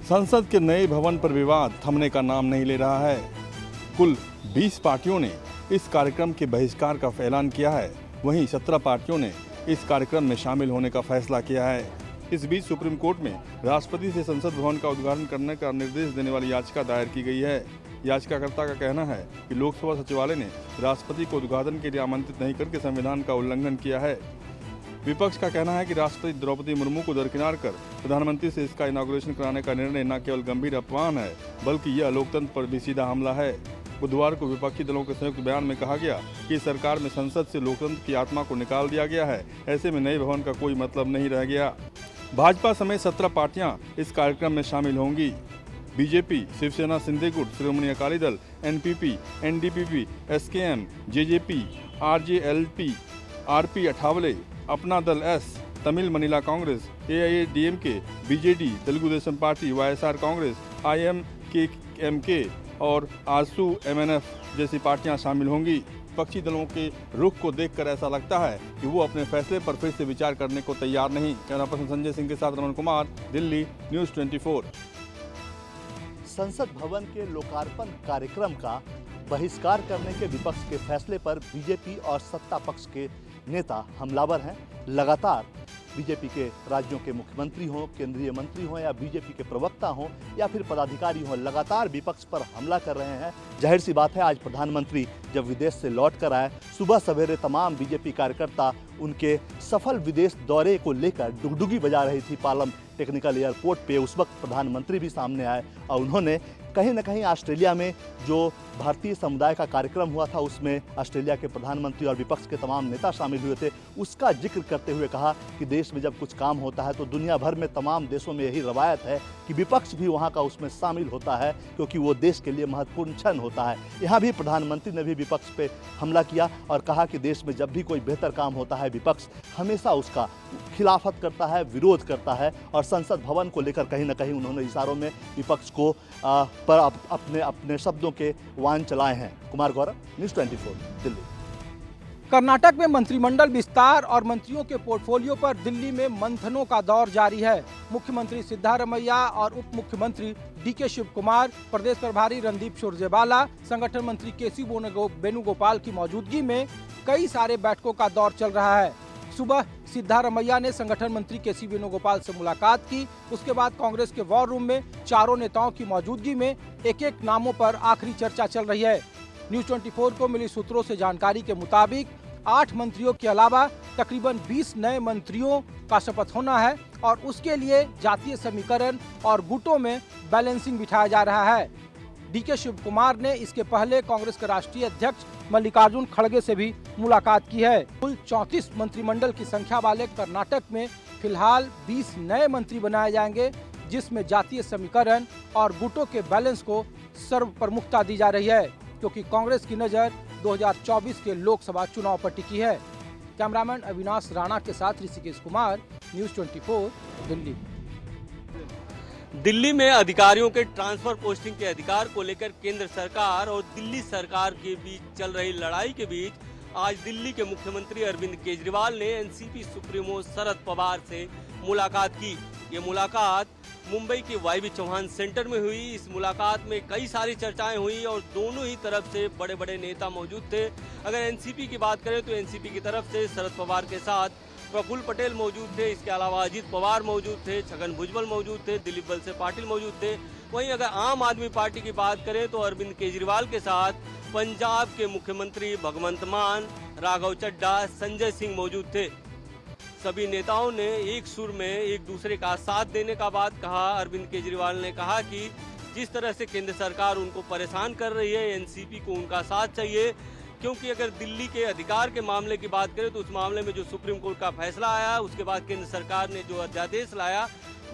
संसद के नए भवन पर विवाद थमने का नाम नहीं ले रहा है। कुल 20 पार्टियों ने इस कार्यक्रम के बहिष्कार का ऐलान किया है। वहीं 17 पार्टियों ने इस कार्यक्रम में शामिल होने का फैसला किया है। इस बीच सुप्रीम कोर्ट में राष्ट्रपति से संसद भवन का उद्घाटन करने का निर्देश देने वाली याचिका दायर की गई है। याचिकाकर्ता का कहना है कि लोकसभा सचिवालय ने राष्ट्रपति को उद्घाटन के लिए आमंत्रित नहीं करके संविधान का उल्लंघन किया है। विपक्ष का कहना है कि राष्ट्रपति द्रौपदी मुर्मू को दरकिनार कर प्रधानमंत्री से इसका इनॉग्रेशन कराने का निर्णय न केवल गंभीर अपमान है, बल्कि यह लोकतंत्र पर भी सीधा हमला है। बुधवार को विपक्षी दलों के संयुक्त बयान में कहा गया कि सरकार में संसद से लोकतंत्र की आत्मा को निकाल दिया गया है। ऐसे में नए भवन का कोई मतलब नहीं रह गया। भाजपा समेत 17 पार्टियां इस कार्यक्रम में शामिल होंगी। बीजेपी, शिवसेना, सिंधे गुट, Shiromani Akali Dal, NPP, NDPP, SKM, JJP, RJLP, RP Athawale, Apna Dal S, Tamil Mahila Congress, AIADMK, BJD, Telugu Desam party, YSR Congress, IMK और आजसू एमएनएफ जैसी पार्टियां शामिल होंगी। विपक्षी दलों के रुख को देखकर ऐसा लगता है कि वो अपने फैसले पर फिर से विचार करने को तैयार नहीं। कैमरा पर्सन संजय सिंह के साथ रमन कुमार, दिल्ली, न्यूज़ 24। संसद भवन के लोकार्पण कार्यक्रम का बहिष्कार करने के विपक्ष के फैसले पर बीजेपी और सत्ता पक्ष के नेता हमलावर हैं। लगातार बीजेपी के राज्यों के मुख्यमंत्री हों, केंद्रीय मंत्री हों या बीजेपी के प्रवक्ता हों या फिर पदाधिकारी हों, लगातार विपक्ष पर हमला कर रहे हैं। जाहिर सी बात है, आज प्रधानमंत्री जब विदेश से लौट कर आए, सुबह सवेरे तमाम बीजेपी कार्यकर्ता उनके सफल विदेश दौरे को लेकर डुगडुगी बजा रही थी पालम टेक्निकल एयरपोर्ट पे। उस वक्त प्रधानमंत्री भी सामने आए और उन्होंने कहीं ना कहीं ऑस्ट्रेलिया में जो भारतीय समुदाय का कार्यक्रम हुआ था, उसमें ऑस्ट्रेलिया के प्रधानमंत्री और विपक्ष के तमाम नेता शामिल हुए थे, उसका जिक्र करते हुए कहा कि देश में जब कुछ काम होता है तो दुनिया भर में तमाम देशों में यही रवायत है कि विपक्ष भी वहाँ का उसमें शामिल होता है, क्योंकि वो देश के लिए महत्वपूर्ण क्षण होता है। यहाँ भी प्रधानमंत्री ने भी विपक्ष पे हमला किया और कहा कि देश में जब भी कोई बेहतर काम होता है, विपक्ष हमेशा उसका खिलाफत करता है, विरोध करता है। और संसद भवन को लेकर कहीं ना कहीं उन्होंने इशारों में विपक्ष को पर अपने शब्दों के वाहन चलाए हैं। कुमार गौरव, न्यूज़ 24, दिल्ली। कर्नाटक में मंत्रिमंडल विस्तार और मंत्रियों के पोर्टफोलियो पर दिल्ली में मंथनों का दौर जारी है। मुख्यमंत्री सिद्धारमैया और उप मुख्यमंत्री डीके शिव कुमार, प्रदेश प्रभारी रणदीप सुरजेवाला, संगठन मंत्री केसी वेणुगोपाल की मौजूदगी में कई सारे बैठकों का दौर चल रहा है। सुबह सिद्धारमैया ने संगठन मंत्री केसी वेणुगोपाल से मुलाकात की। उसके बाद कांग्रेस के वॉर रूम में चारों नेताओं की मौजूदगी में एक नामों पर आखिरी चर्चा चल रही है। न्यूज़ 24 को मिली सूत्रों से जानकारी के मुताबिक 8 मंत्रियों के अलावा तकरीबन 20 नए मंत्रियों का शपथ होना है और उसके लिए जातीय समीकरण और गुटों में बैलेंसिंग बिठाया जा रहा है। डीके शिव कुमार ने इसके पहले कांग्रेस के राष्ट्रीय अध्यक्ष मल्लिकार्जुन खड़गे से भी मुलाकात की है। कुल 34 मंत्रिमंडल की संख्या वाले कर्नाटक में फिलहाल 20 नए मंत्री बनाए जाएंगे, जिसमें जातीय समीकरण और गुटों के बैलेंस को सर्वप्रमुखता दी जा रही है, क्योंकि कांग्रेस की नजर 2024 के लोकसभा चुनाव पर टिकी है। कैमरामैन अविनाश राणा के साथ ऋषिकेश कुमार, न्यूज़ 24, दिल्ली। दिल्ली में अधिकारियों के ट्रांसफर पोस्टिंग के अधिकार को लेकर केंद्र सरकार और दिल्ली सरकार के बीच चल रही लड़ाई के बीच आज दिल्ली के मुख्यमंत्री अरविंद केजरीवाल ने एनसीपी सुप्रीमो शरद पवार से मुलाकात की। ये मुलाकात मुंबई के वाईवी चौहान सेंटर में हुई। इस मुलाकात में कई सारी चर्चाएं हुई और दोनों ही तरफ से बड़े बड़े नेता मौजूद थे। अगर एनसीपी की बात करें तो एनसीपी की तरफ से शरद पवार के साथ प्रफुल्ल पटेल मौजूद थे। इसके अलावा अजीत पवार मौजूद थे, छगन भुजबल मौजूद थे, दिलीप वलसे पाटिल मौजूद थे। वहीं अगर आम आदमी पार्टी की बात करें तो अरविंद केजरीवाल के साथ पंजाब के मुख्यमंत्री भगवंत मान, राघव चड्ढा, संजय सिंह मौजूद थे। सभी नेताओं ने एक सुर में एक दूसरे का साथ देने का बात कहा। अरविंद केजरीवाल ने कहा कि जिस तरह से केंद्र सरकार उनको परेशान कर रही है, एनसीपी को उनका साथ चाहिए, क्योंकि अगर दिल्ली के अधिकार के मामले की बात करें तो उस मामले में जो सुप्रीम कोर्ट का फैसला आया, उसके बाद केंद्र सरकार ने जो अध्यादेश लाया,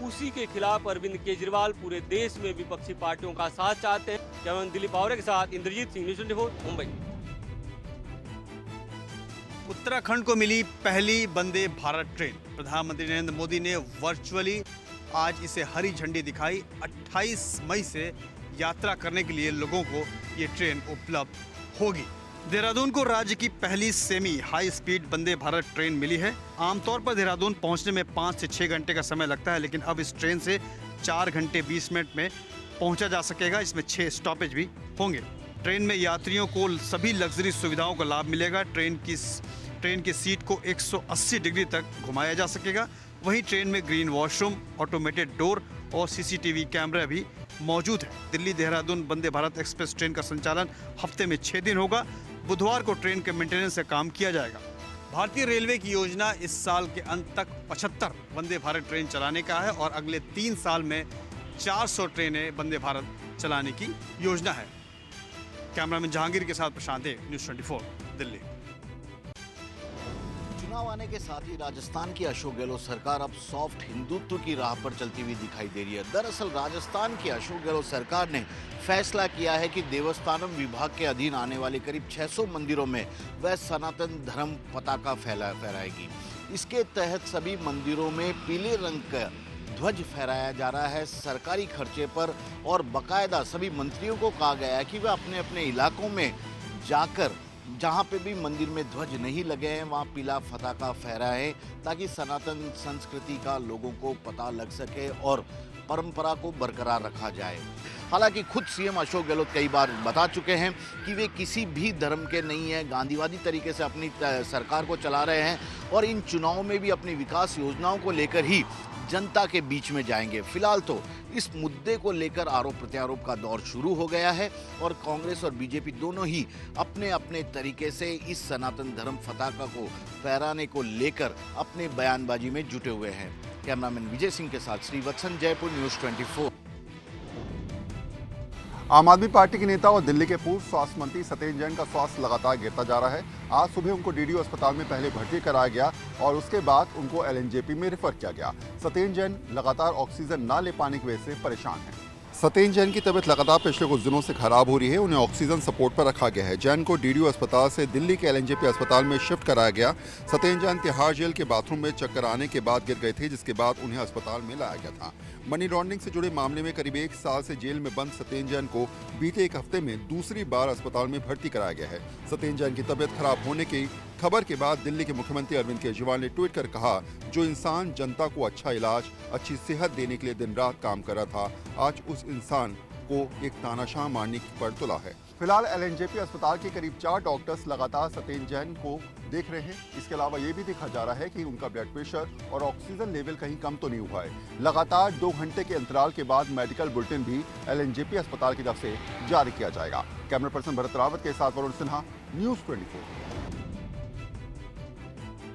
उसी के खिलाफ अरविंद केजरीवाल पूरे देश में विपक्षी पार्टियों का साथ चाहते हैं। कैमरामैन दिलीप पावरे के साथ इंद्रजीत सिंह, न्यूज़ 24, मुंबई। उत्तराखंड को मिली पहली वंदे भारत ट्रेन। प्रधानमंत्री नरेंद्र मोदी ने वर्चुअली आज इसे हरी झंडी दिखाई। 28 मई से यात्रा करने के लिए लोगों को ये ट्रेन उपलब्ध होगी। देहरादून को राज्य की पहली semi high speed Vande Bharat train मिली है। आमतौर पर देहरादून पहुंचने में 5 से 6 घंटे का समय लगता है, लेकिन अब इस ट्रेन से 4 घंटे 20 मिनट में पहुंचा जा सकेगा। इसमें 6 स्टॉपेज भी होंगे। ट्रेन में यात्रियों को सभी लग्जरी सुविधाओं का लाभ मिलेगा। ट्रेन की सीट को 180 डिग्री तक घुमाया जा सकेगा। वहीं ट्रेन में ग्रीन वॉशरूम, ऑटोमेटेड डोर और सीसीटीवी कैमरा भी मौजूद है। दिल्ली देहरादून वंदे भारत एक्सप्रेस ट्रेन का संचालन हफ्ते में 6 दिन होगा। बुधवार को ट्रेन के मेंटेनेंस का काम किया जाएगा। भारतीय रेलवे की योजना इस साल के अंत तक 75 वंदे भारत ट्रेन चलाने का है और अगले 3 साल में 400 ट्रेनें वंदे भारत चलाने की योजना है। कैमरामैन जहांगीर के साथ प्रशांत है, न्यूज़ 24 दिल्ली। चुनाव आने के साथ ही राजस्थान की अशोक गहलोत सरकार अब सॉफ्ट हिंदुत्व की राह पर चलती हुई दिखाई दे रही है। दरअसल राजस्थान की अशोक गहलोत सरकार ने फैसला किया है कि देवस्थानम विभाग के अधीन आने वाले करीब 600 मंदिरों में वह सनातन धर्म पताका फहराएगी। इसके तहत सभी मंदिरों में पीले रंग का ध्वज फहराया जा रहा है सरकारी खर्चे पर, और बाकायदा सभी मंत्रियों को कहा गया है कि वे अपने अपने इलाकों में जाकर जहाँ पे भी मंदिर में ध्वज नहीं लगे हैं वहाँ पीला पताका फहराएं, ताकि सनातन संस्कृति का लोगों को पता लग सके और परंपरा को बरकरार रखा जाए। हालांकि खुद सीएम अशोक गहलोत कई बार बता चुके हैं कि वे किसी भी धर्म के नहीं हैं, गांधीवादी तरीके से अपनी सरकार को चला रहे हैं और इन चुनावों में भी अपनी विकास योजनाओं को लेकर ही जनता के बीच में जाएंगे। फिलहाल तो इस मुद्दे को लेकर आरोप प्रत्यारोप का दौर शुरू हो गया है और कांग्रेस और बीजेपी दोनों ही अपने अपने तरीके से इस सनातन धर्म पताका को फहराने को लेकर अपने बयानबाजी में जुटे हुए हैं। कैमरामैन विजय सिंह के साथ श्रीवत्सन, जयपुर, न्यूज़ 24। आम आदमी पार्टी के नेता और दिल्ली के पूर्व स्वास्थ्य मंत्री सत्येंद्र जैन का स्वास्थ्य लगातार गिरता जा रहा है। आज सुबह उनको डीडीयू अस्पताल में पहले भर्ती कराया गया और उसके बाद उनको एलएनजेपी में रेफर किया गया। सत्येंद्र जैन लगातार ऑक्सीजन न ले पाने की वजह से परेशान हैं। सत्येंद्र जैन की तबीयत लगातार पिछले कुछ दिनों से खराब हो रही है। उन्हें ऑक्सीजन सपोर्ट पर रखा गया है। जैन को डीडीयू अस्पताल से दिल्ली के एलएनजेपी अस्पताल में शिफ्ट कराया गया। सत्येंद्र जैन तिहाड़ जेल के बाथरूम में चक्कर आने के बाद गिर गए थे, जिसके बाद उन्हें अस्पताल में लाया गया था। मनी लॉन्ड्रिंग से जुड़े मामले में करीब 1 साल से जेल में बंद सत्येंद्र जैन को बीते 1 हफ्ते में दूसरी बार अस्पताल में भर्ती कराया गया है। सत्येंद्र जैन की तबीयत खराब होने की खबर के बाद दिल्ली के मुख्यमंत्री अरविंद केजरीवाल ने ट्वीट कर कहा, जो इंसान जनता को अच्छा इलाज, अच्छी सेहत देने के लिए दिन रात काम कर रहा था, आज उस इंसान को एक तानाशाह मारने की पर तुला है। फिलहाल एलएनजेपी अस्पताल के करीब 4 डॉक्टर्स लगातार सत्येंद्र जैन को देख रहे हैं। इसके अलावा ये भी देखा जा रहा है कि उनका ब्लड प्रेशर और ऑक्सीजन लेवल कहीं कम तो नहीं हुआ है। लगातार 2 घंटे के अंतराल के बाद मेडिकल बुलेटिन भी एलएनजेपी अस्पताल की तरफ से जारी किया जाएगा। कैमरा पर्सन भरत रावत के साथ वरुण सिन्हा, न्यूज़ 24।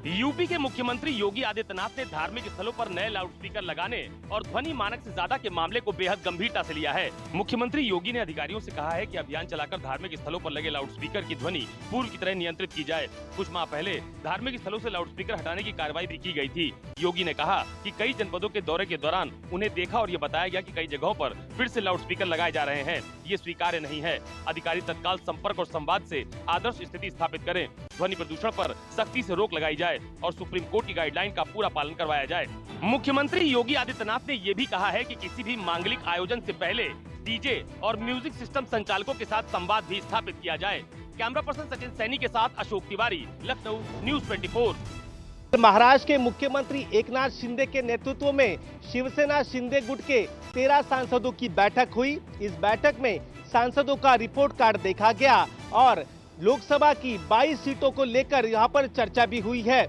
यूपी के मुख्यमंत्री योगी आदित्यनाथ ने धार्मिक स्थलों पर नए लाउडस्पीकर लगाने और ध्वनि मानक से ज्यादा के मामले को बेहद गंभीरता से लिया है। मुख्यमंत्री योगी ने अधिकारियों से कहा है कि अभियान चलाकर धार्मिक स्थलों पर लगे लाउडस्पीकर की ध्वनि पूर्व की तरह नियंत्रित की जाए। कुछ माह पहले धार्मिक स्थलों से लाउडस्पीकर हटाने की कार्रवाई भी की गई थी। योगी ने कहा कि कई जनपदों के दौरे के दौरान उन्हें देखा और ये बताया गया कि कई जगहों पर फिर से लाउडस्पीकर लगाए जा रहे हैं। ये स्वीकार्य नहीं है। अधिकारी तत्काल संपर्क और संवाद से आदर्श स्थिति स्थापित करें। ध्वनि प्रदूषण पर सख्ती से रोक लगाई जाए और सुप्रीम कोर्ट की गाइडलाइन का पूरा पालन करवाया जाए। मुख्यमंत्री योगी आदित्यनाथ ने ये भी कहा है कि किसी भी मांगलिक आयोजन से पहले डीजे और म्यूजिक सिस्टम संचालकों के साथ संवाद भी स्थापित किया जाए। कैमरा पर्सन सचिन सैनी के साथ अशोक तिवारी, लखनऊ, न्यूज़ 24। महाराष्ट्र के मुख्यमंत्री एकनाथ शिंदे के नेतृत्व में शिवसेना शिंदे गुट के 13 सांसदों की बैठक हुई। इस बैठक में सांसदों का रिपोर्ट कार्ड देखा गया और लोकसभा की 22 सीटों को लेकर यहां पर चर्चा भी हुई है।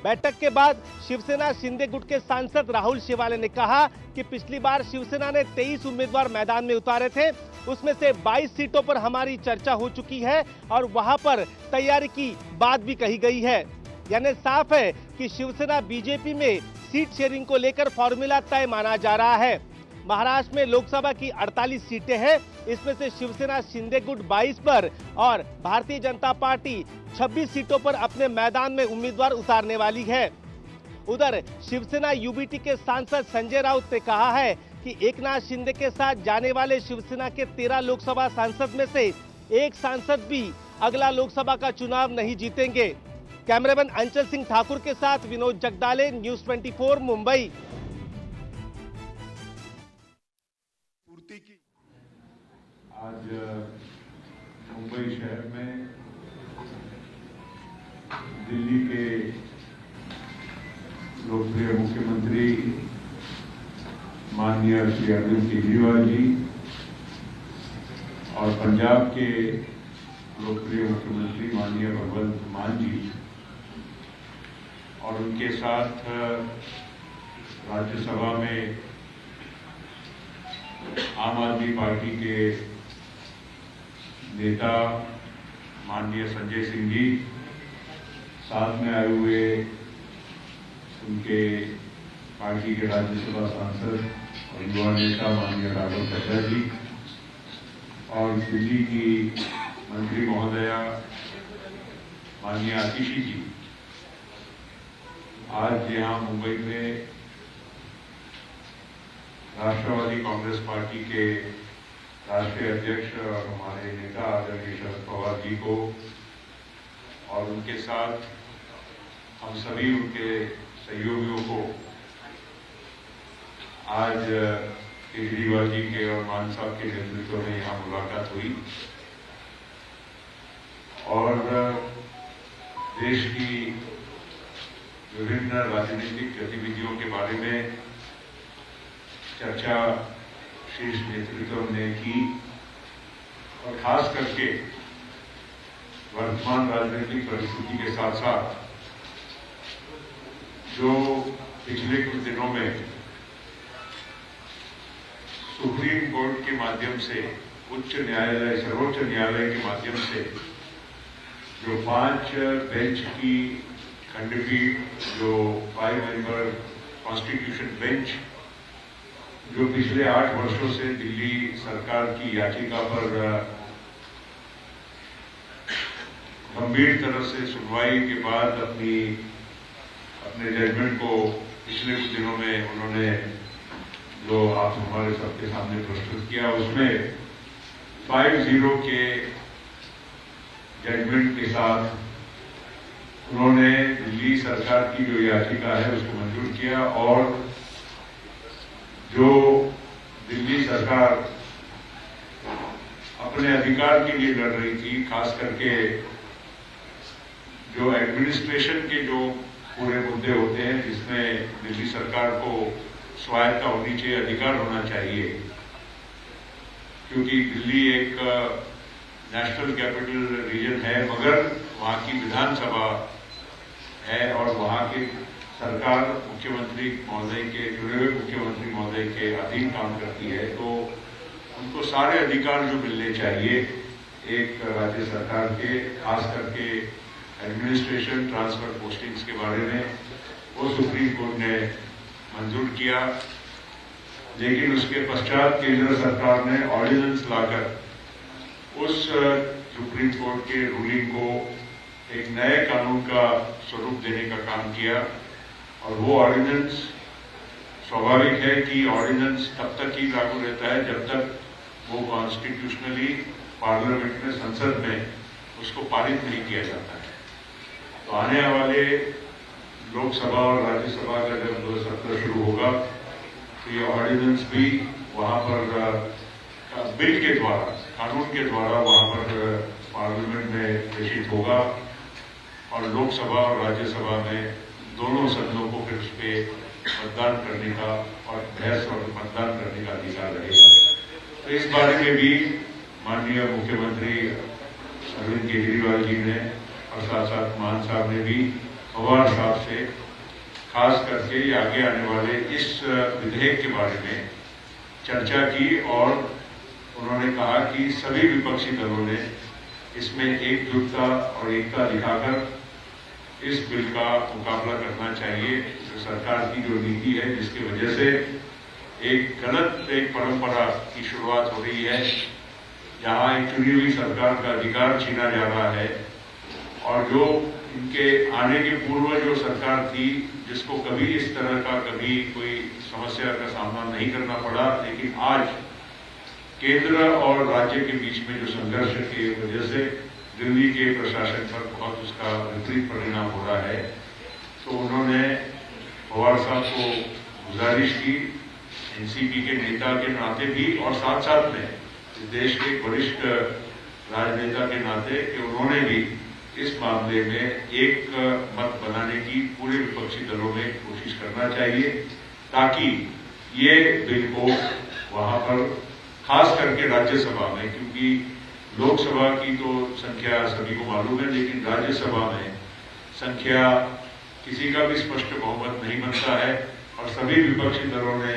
बैठक के बाद शिवसेना शिंदे गुट के सांसद राहुल शेवाले ने कहा कि पिछली बार शिवसेना ने 23 उम्मीदवार मैदान में उतारे थे, उसमें से 22 सीटों पर हमारी चर्चा हो चुकी है और वहां पर तैयारी की बात भी कही गई है। यानी साफ है कि शिवसेना बीजेपी में सीट शेयरिंग को लेकर फॉर्मूला तय माना जा रहा है। महाराष्ट्र में लोकसभा की 48 सीटें हैं, इसमें से शिवसेना शिंदे गुट 22 पर और भारतीय जनता पार्टी 26 सीटों पर अपने मैदान में उम्मीदवार उतारने वाली है। उधर शिवसेना यूबीटी के सांसद संजय राउत ने कहा है कि एकनाथ शिंदे के साथ जाने वाले शिवसेना के 13 लोकसभा सांसद में से एक सांसद भी अगला लोकसभा का चुनाव नहीं जीतेंगे। कैमरामैन अंचल सिंह ठाकुर के साथ विनोद जगदाले, न्यूज़ 24, मुंबई। आज मुंबई शहर में दिल्ली के लोकप्रिय मुख्यमंत्री माननीय श्री अरविंद केजरीवाल जी और पंजाब के लोकप्रिय मुख्यमंत्री माननीय भगवंत मान जी और उनके साथ राज्यसभा में आम आदमी पार्टी के नेता माननीय संजय सिंह जी, साथ में आए हुए उनके पार्टी के राज्यसभा सांसद और युवा नेता माननीय राघव चड्ढा जी और दिल्ली की मंत्री महोदया माननीय आतिशी जी आज यहाँ मुंबई में राष्ट्रवादी कांग्रेस पार्टी के राष्ट्रीय अध्यक्ष और हमारे नेता आदरणीय शरद पवार जी को और उनके साथ हम सभी उनके सहयोगियों को आज केजरीवाल जी के और मान साहब के नेतृत्व में यहाँ मुलाकात हुई और देश की विभिन्न राजनीतिक गतिविधियों के बारे में चर्चा शीर्ष नेतृत्व ने की और खास करके वर्तमान राजनीतिक परिस्थिति के साथ साथ जो पिछले कुछ दिनों में सुप्रीम कोर्ट के माध्यम से उच्च न्यायालय सर्वोच्च न्यायालय के माध्यम से जो 5 बेंच की खंडपीठ जो 5 मेंबर कॉन्स्टिट्यूशन बेंच जो पिछले 8 वर्षों से दिल्ली सरकार की याचिका पर गंभीर तरह से सुनवाई के बाद अपने जजमेंट को पिछले कुछ दिनों में उन्होंने जो आप हमारे सबके सामने प्रस्तुत किया उसमें 5-0 के जजमेंट के साथ उन्होंने दिल्ली सरकार की जो याचिका है उसको मंजूर किया और जो दिल्ली सरकार अपने अधिकार के लिए लड़ रही थी, खास करके जो एडमिनिस्ट्रेशन के जो पूरे मुद्दे होते हैं जिसमें दिल्ली सरकार को स्वायत्ता होनी चाहिए, अधिकार होना चाहिए, क्योंकि दिल्ली एक नेशनल कैपिटल रीजन है मगर वहाँ की विधानसभा है और वहाँ की सरकार मुख्यमंत्री महोदय के जुड़े हुए मुख्यमंत्री महोदय के अधीन काम करती है, तो उनको सारे अधिकार जो मिलने चाहिए एक राज्य सरकार के, खास करके एडमिनिस्ट्रेशन ट्रांसफर पोस्टिंग्स के बारे में वो सुप्रीम कोर्ट ने मंजूर किया। लेकिन उसके पश्चात केंद्र सरकार ने ऑर्डिनेंस लाकर उस सुप्रीम कोर्ट के रूलिंग को एक नए कानून का स्वरूप देने का काम किया और वो ऑर्डिनेंस स्वाभाविक है कि ऑर्डिनेंस तब तक ही लागू रहता है जब तक वो कॉन्स्टिट्यूशनली पार्लियामेंट में, संसद में उसको पारित नहीं किया जाता है। तो आने वाले लोकसभा और राज्यसभा का जब सत्र शुरू होगा तो ये ऑर्डिनेंस भी वहाँ पर बिल के द्वारा, कानून के द्वारा वहाँ पर पार्लियामेंट में प्रेषित होगा और लोकसभा और राज्यसभा में दोनों सदनों को फिर उस पर मतदान करने का और बहस और मतदान करने का अधिकार रहेगा। तो इस बारे में भी माननीय मुख्यमंत्री अरविंद केजरीवाल जी ने और साथ साथ मान साहब ने भी पवार साहब से खास करके आगे आने वाले इस विधेयक के बारे में चर्चा की और उन्होंने कहा कि सभी विपक्षी दलों ने इसमें एकजुटता और एकता दिखाकर इस बिल का मुकाबला करना चाहिए। तो सरकार की जो नीति है जिसकी वजह से एक गलत परंपरा की शुरुआत हो रही है जहां एक चुनी हुई सरकार का अधिकार छीना जा रहा है और जो इनके आने के पूर्व जो सरकार थी जिसको कभी इस तरह का कभी कोई समस्या का सामना नहीं करना पड़ा, लेकिन आज केंद्र और राज्य के बीच में जो संघर्ष की वजह से दिल्ली के प्रशासन पर बहुत उसका विपरीत परिणाम हो रहा है, तो उन्होंने पवार साहब को गुजारिश की एनसीपी के नेता के नाते भी और साथ साथ में देश के वरिष्ठ राजनेता के नाते कि उन्होंने भी इस मामले में एक मत बनाने की पूरे विपक्षी दलों में कोशिश करना चाहिए ताकि ये बिल को वहां पर खास करके राज्यसभा में, क्योंकि लोकसभा की तो संख्या सभी को मालूम है, लेकिन राज्यसभा में संख्या किसी का भी स्पष्ट बहुमत नहीं बनता है और सभी विपक्षी दलों ने,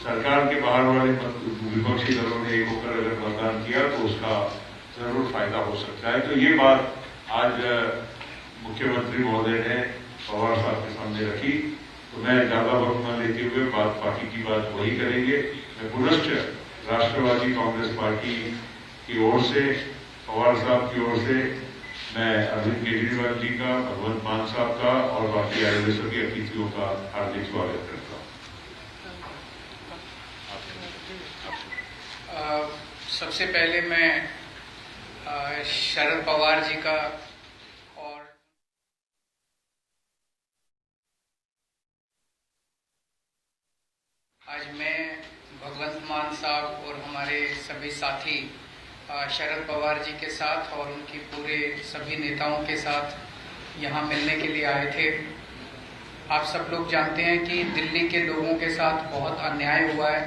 सरकार के बाहर वाले विपक्षी दलों ने एक होकर अगर मतदान किया तो उसका जरूर फायदा हो सकता है। तो ये बात आज मुख्यमंत्री महोदय ने पवार साहब के सामने रखी, तो मैं ज्यादा वक्त न लेते हुए बाकी की बात वही करेंगे। मैं पुनश्च राष्ट्रवादी कांग्रेस पार्टी की ओर से, पवार साहब की ओर से मैं अरविंद केजरीवाल जी का, भगवंत मान साहब का और बाकी आए हुए सभी अतिथियों का हार्दिक स्वागत करता हूँ। सबसे पहले मैं शरद पवार जी का और आज मैं भगवंत मान साहब और हमारे सभी साथी शरद पवार जी के साथ और उनकी पूरे सभी नेताओं के साथ यहाँ मिलने के लिए आए थे। आप सब लोग जानते हैं कि दिल्ली के लोगों के साथ बहुत अन्याय हुआ है।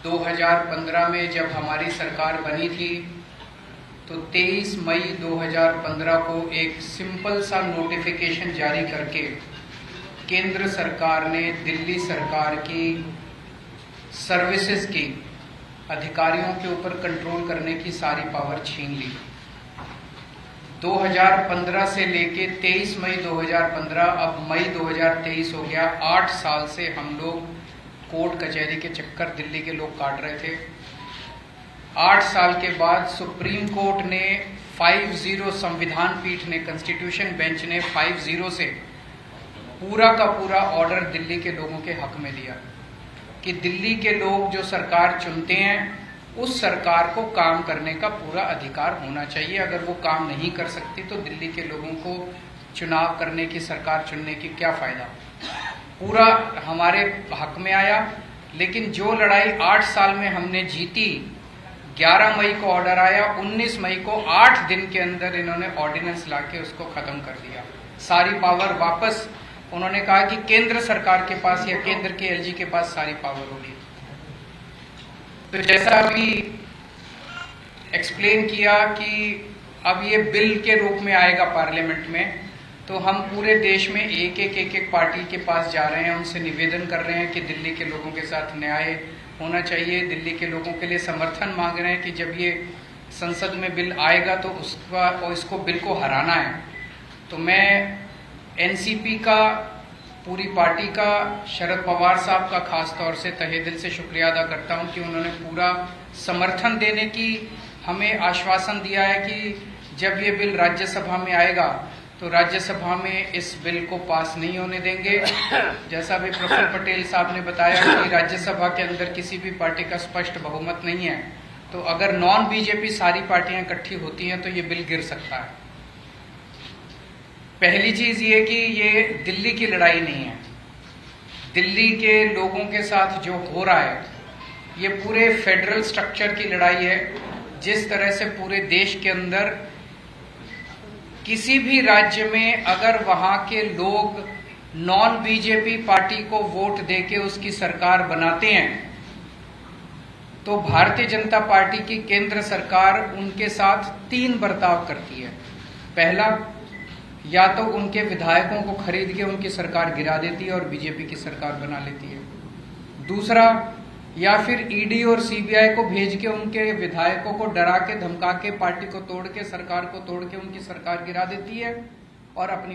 2015 में जब हमारी सरकार बनी थी तो 23 मई 2015 को एक सिंपल सा नोटिफिकेशन जारी करके केंद्र सरकार ने दिल्ली सरकार की सर्विसेज की अधिकारियों के ऊपर कंट्रोल करने की सारी पावर छीन ली। 2015 से लेके 23 मई 2015, अब मई 2023 हो गया। 8 साल से हम लोग कोर्ट कचहरी के चक्कर दिल्ली के लोग काट रहे थे। 8 साल के बाद सुप्रीम कोर्ट ने 5-0, संविधान पीठ ने, कॉन्स्टिट्यूशन बेंच ने 5-0 से पूरा का पूरा ऑर्डर दिल्ली के लोगों के हक में दिया कि दिल्ली के लोग जो सरकार चुनते हैं उस सरकार को काम करने का पूरा अधिकार होना चाहिए। अगर वो काम नहीं कर सकती तो दिल्ली के लोगों को चुनाव करने की, सरकार चुनने की क्या फायदा। पूरा हमारे हक में आया। लेकिन जो लड़ाई 8 साल में हमने जीती, 11 मई को ऑर्डर आया, 19 मई को 8 दिन के अंदर इन्होंने ऑर्डिनेंस लाके उसको खत्म कर दिया। सारी पावर वापस, उन्होंने कहा कि केंद्र सरकार के पास या केंद्र के एलजी के पास सारी पावर होगी। तो जैसा अभी एक्सप्लेन किया कि अब ये बिल के रूप में आएगा पार्लियामेंट में, तो हम पूरे देश में एक एक पार्टी के पास जा रहे हैं, उनसे निवेदन कर रहे हैं कि दिल्ली के लोगों के साथ न्याय होना चाहिए। दिल्ली के लोगों के लिए समर्थन मांग रहे हैं कि जब ये संसद में बिल आएगा तो इसको बिल को हराना है। तो मैं एनसीपी का, पूरी पार्टी का, शरद पवार साहब का खास तौर से तहे दिल से शुक्रिया अदा करता हूं कि उन्होंने पूरा समर्थन देने की हमें आश्वासन दिया है कि जब ये बिल राज्यसभा में आएगा तो राज्यसभा में इस बिल को पास नहीं होने देंगे। जैसा भी प्रोफेसर पटेल साहब ने बताया कि राज्यसभा के अंदर किसी भी पार्टी का स्पष्ट बहुमत नहीं है, तो अगर नॉन बीजेपी सारी पार्टियां इकट्ठी होती हैं तो ये बिल गिर सकता है। पहली चीज ये कि ये दिल्ली की लड़ाई नहीं है, दिल्ली के लोगों के साथ जो हो रहा है ये पूरे फेडरल स्ट्रक्चर की लड़ाई है। जिस तरह से पूरे देश के अंदर किसी भी राज्य में अगर वहां के लोग नॉन बीजेपी पार्टी को वोट देके उसकी सरकार बनाते हैं तो भारतीय जनता पार्टी की केंद्र सरकार उनके साथ 3 बर्ताव करती है। पहला, या तो उनके विधायकों को खरीद के उनकी सरकार गिरा देती है और बीजेपी की सरकार बना लेती है। दूसरा, या फिर ईडी और सीबीआई को भेज के उनके विधायकों को डरा के, धमका के, पार्टी को तोड़ के, सरकार को तोड़ के उनकी सरकार गिरा देती है और अपनी